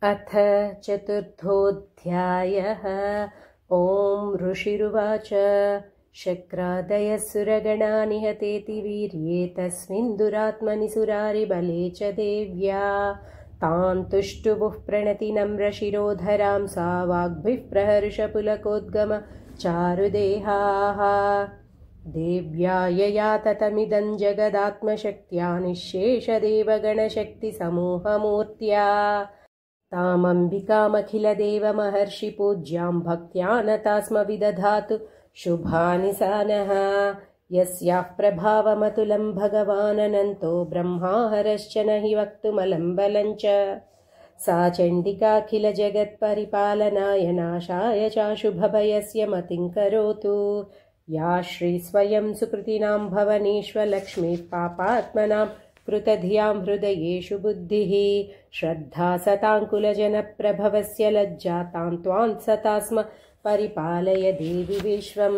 अथ चतुर्थोऽध्यायः। ॐ ऋषिरुवाच शक्रादयः सुरगणा निहतेति वीर्ये तस्मिन् दुरात्मनि सुरारिबले च देव्या तान् तुष्टुवुः प्रणतिनम्रशिरोधरां सा वाग्भिः प्रहर्षपुलकोद्गम चारुदेहाः। देव्या यया ततमिदं जगदात्मशक्त्या निःशेषदेवगणशक्तिसमूहमूर्त्या तामम्बिकामखिलदेवमहर्षिपूज्यां भक्त्या नता स्म विदधातु शुभानि सा नः। यस्याः प्रभावमतुलं भगवाननन्तो ब्रह्माहरश्च न हि वक्तुमलं बलं च सा चण्डिकाखिलजगत्परिपालनाय नाशाय चाशुभभयस्य मतिं करोतु। या श्रीस्वयं सुकृतिनां भवनेष्वलक्ष्मीः पापात्मनां कृतधियां हृदयेषु बुद्धिः श्रद्धा सताङ्कुलजनप्रभवस्य लज्जा तां त्वां सता स्म परिपालय देवि विश्वं।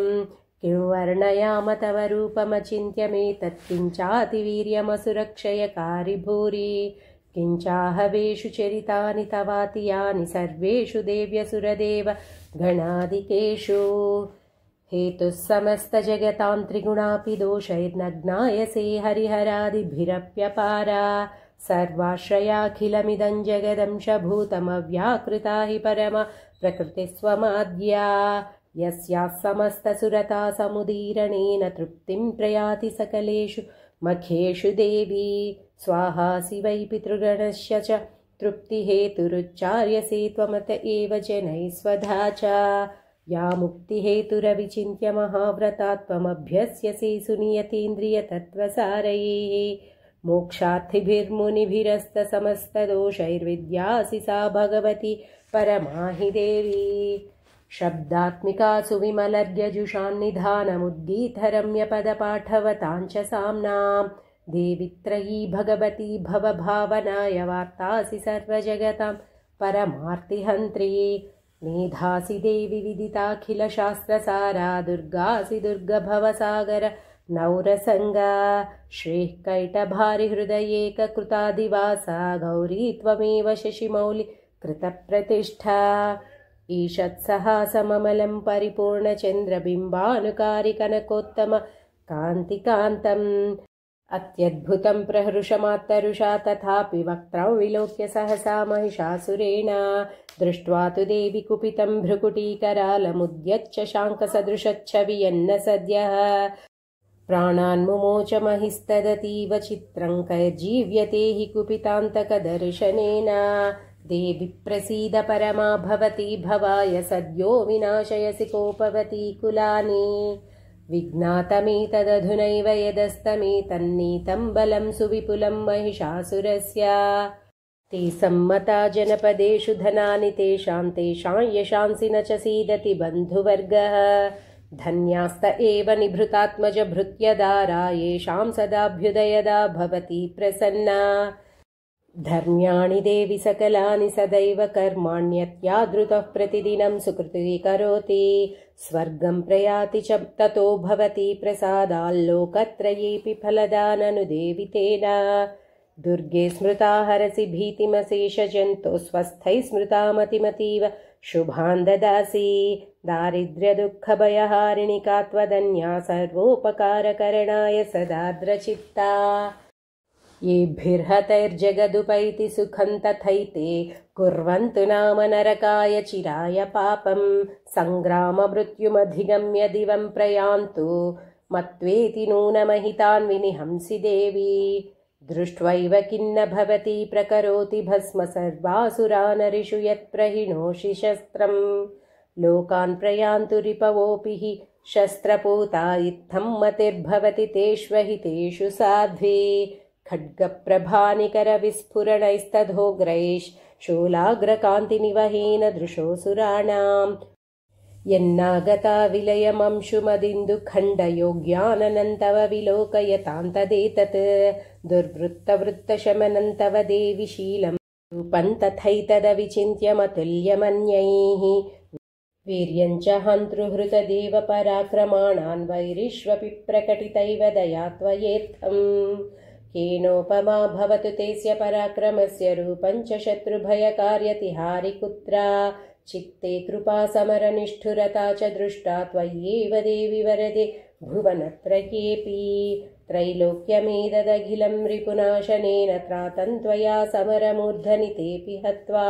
किं वर्णयाम तव रूपमचिन्त्यमेतत् किञ्चातिवीर्यमसुरक्षयकारि भूरि किञ्चाहवेषु चरितानि तवाति यानि सर्वेषु देव्यसुरदेव गणादिकेषु। हेतुः समस्तजगतां त्रिगुणापि दोषैर्नग्नायसे हरिहरादिभिरप्यपारा सर्वाश्रयाखिलमिदं जगदंशभूतमव्याकृता हि परमा प्रकृतिस्वमाद्या यस्याः समस्तसुरता समुदीरणेन तृप्तिं प्रयाति सकलेषु मखेषु देवी स्वाहासि वै पितृगणस्य च तृप्तिहेतुरुच्चार्यसे त्वमत एव जनैः स्वधा च। या मुक्तिहेतुरविचिन्त्य महाव्रता त्वमभ्यस्यसे सुनियतेन्द्रियतत्त्वसारैः मोक्षार्थिभिर्मुनिभिरस्तसमस्तदोषैर्विद्यासि सा भगवती परमाहि देवी। शब्दात्मिका सुविमलर्यजुषान्निधानमुद्गीतरम्यपदपाठवतां च साम्नां देवि त्रयी भगवती भवभावनाय वार्तासि सर्वजगतां परमार्तिहन्त्री। मेधासि देवि विदिताखिलशास्त्रसारा दुर्गासि दुर्गभवसागर नौरसङ्गा श्रीः कैटभारिहृदयेककृतादिवासा गौरी त्वमेव शशिमौलि कृतप्रतिष्ठा। ईषत्सहासममलं परिपूर्णचन्द्रबिम्बानुकारि कनकोत्तम कान्तिकान्तम् अत्यद्भुतं प्रहृषमात्तरुषा तथापि वक्त्रं विलोक्य सहसा महिषासुरेण दृष्ट्वा तु देवि कुपितं भ्रुकुटीकरालमुद्यच्च शाङ्कसदृशच्छवियन्न सद्यः प्राणान्मुमोच महिस्तदतीव चित्रं कैर्जीव्यते हि कुपितान्तकदर्शनेन। देवि प्रसीद परमा भवती भवाय सद्यो विनाशयसि कोपवती कुलानि विज्ञातमेतदधुनैव यदस्तमेतन्नीतं बलं सुविपुलं महिषासुरस्य। ते सम्मता जनपदेषु धनानि तेषां यशांसि न च सीदति बन्धुवर्गः धन्यास्त एव निभृतात्मजभृत्यदारा येषां सदाभ्युदयदा भवति प्रसन्ना। धर्म्याणि देवि सकलानि सदैव कर्माण्यत्यादृतः प्रतिदिनं सुकृतीकरोति स्वर्गं प्रयाति च ततो भवति प्रसादाल्लोकत्रयेऽपि फलदाननुदेवितेन। दुर्गे स्मृता हरसि भीतिमशेषजन्तो स्वस्थैः स्मृता मतिमतीव शुभान् ददासि दारिद्र्यदुःखभयहारिणिका त्वदन्या सर्वोपकारकरणाय सदार्द्रचित्ता। येभिर्हतैर्जगदुपैति सुखं तथैते कुर्वन्तु नाम नरकाय चिराय पापं सङ्ग्राममृत्युमधिगम्य दिवं प्रयान्तु मत्वेति नूनमहितान् विनिहंसि देवी। दृष्ट्वैव किन्न भवति प्रकरोति भस्म सर्वासुरानरिषु यत्प्रहिणोषि शस्त्रं लोकान् प्रयान्तु रिपवोऽपि हि शस्त्रपूता इत्थं मतिर्भवति तेष्वहितेषु साध्वी। खड्गप्रभानिकरविस्फुरणैस्तधोग्रैः शूलाग्रकान्तिनिवहेन दृशोऽसुराणां यन्नागता विलयमंशुमदिन्दुखण्डयोग्याननन्तव विलोकयतान्तदेतत् दुर्वृत्तवृत्तशमनं तव देवि शीलं रूपं तथैतदविचिन्त्यमतुल्यमन्यैः वीर्यञ्च हन्तृहृतदेवपराक्रमाणान् वैरिष्वपि प्रकटितैव दया त्वयेत्थम् केनोपमा भवतु तेस्य पराक्रमस्य रूपं च शत्रुभयकार्यतिहारिकुत्रा चित्ते कृपा समरनिष्ठुरता च दृष्टा त्वय्येव देवि वरदे भुवनत्रयेऽपि त्रैलोक्यमेतदखिलं रिपुनाशनेन त्रातं त्वया समरमूर्धनि तेऽपि हत्वा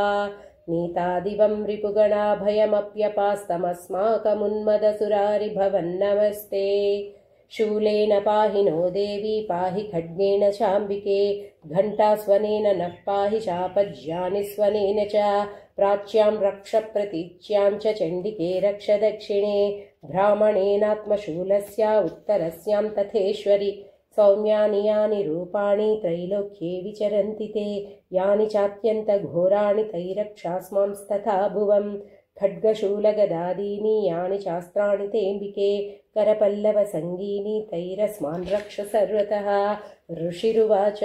नीतादिवं रिपुगणाभयमप्यपास्तमस्माकमुन्मदसुरारिभवन्नमस्ते शूलेन पाहि नो देवी पाहि खड्गेन चाम्बिके घण्टास्वनेन नः पाहि शापज्यानिस्वनेन च प्राच्यां रक्ष प्रतीच्यां च चण्डिके रक्ष दक्षिणे ब्राह्मणेनात्मशूलस्य उत्तरस्यां तथेश्वरि सौम्यानि यानि रूपाणि त्रैलोक्ये विचरन्ति ते यानि चात्यन्तघोराणि तैरक्षास्मांस्तथा भुवं खड्गशूलगदादीनि यानि चास्त्राणि तेऽम्बिके करपल्लवसङ्गीनि तैरस्मान् रक्ष सर्वतः ऋषिरुवाच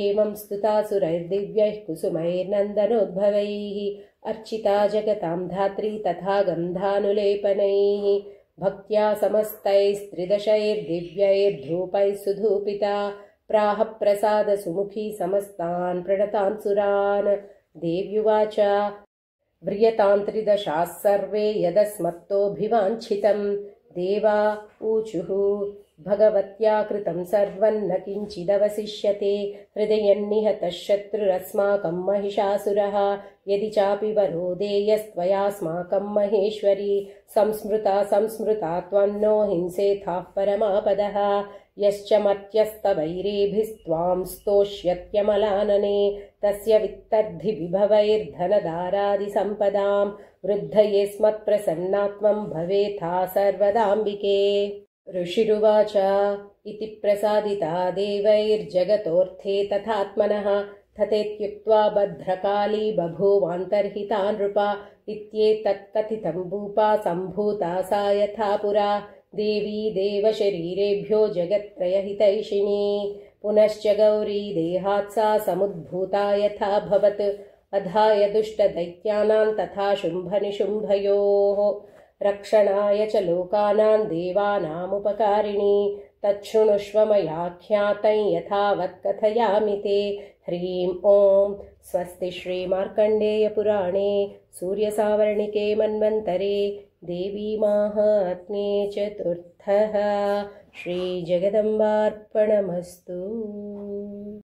एवं स्तुतासुरैर्दिव्यैः कुसुमैर्नन्दनोद्भवैः अर्चिता जगतां धात्री तथा गन्धानुलेपनैः भक्त्या समस्तैस्त्रिदशैर्दिव्यैर्धूपैः सुधूपिता प्राह प्रसादसुमुखी समस्तान् प्रणतान् सुरान् देव्युवाच व्रियतां त्रिदशाः सर्वे यदस्मत्तोऽभिवाञ्छितं देवा ऊचुः भगवत्या कृतं सर्वं न किञ्चिदवशिष्यते हृदयन्निहतः शत्रुरस्माकं महिषासुरः यदि चापि वरो देयस्त्वयास्माकं महेश्वरी संस्मृता त्वं नो हिंसेथाः परमापदः यश्च मर्त्यस्तवैरेभिस्त्वां स्तोष्यत्यमलानने तस्य वित्तर्धिविभवैर्धनदारादिसम्पदां वृद्धये स्मत्प्रसन्नात्वं भवेथा सर्वदाम्बिके ऋषिरुवाच इति प्रसादिता देवैर्जगतोऽर्थे तथात्मनः तथेत्युक्त्वा भद्रकाली बभूवान्तर्हिता नृपा इत्येतत्कथितं भूपा सम्भूता सा यथा पुरा देवी देवशरीरेभ्यो जगत्त्रयहितैषिणी पुनश्च गौरी देहात् सा समुद्भूता यथा भवत् अधाय दुष्टदैत्यानां तथा शुम्भनिशुम्भयोः रक्षणाय च लोकानां देवानामुपकारिणी तच्छृणुष्व मयाख्यातं यथावत् कथयामि ते ह्रीं ॐ स्वस्ति श्रीमार्कण्डेयपुराणे सूर्यसावर्णिके मन्वन्तरे देवीमाहात्म्ये चतुर्थः श्रीजगदम्बार्पणमस्तु।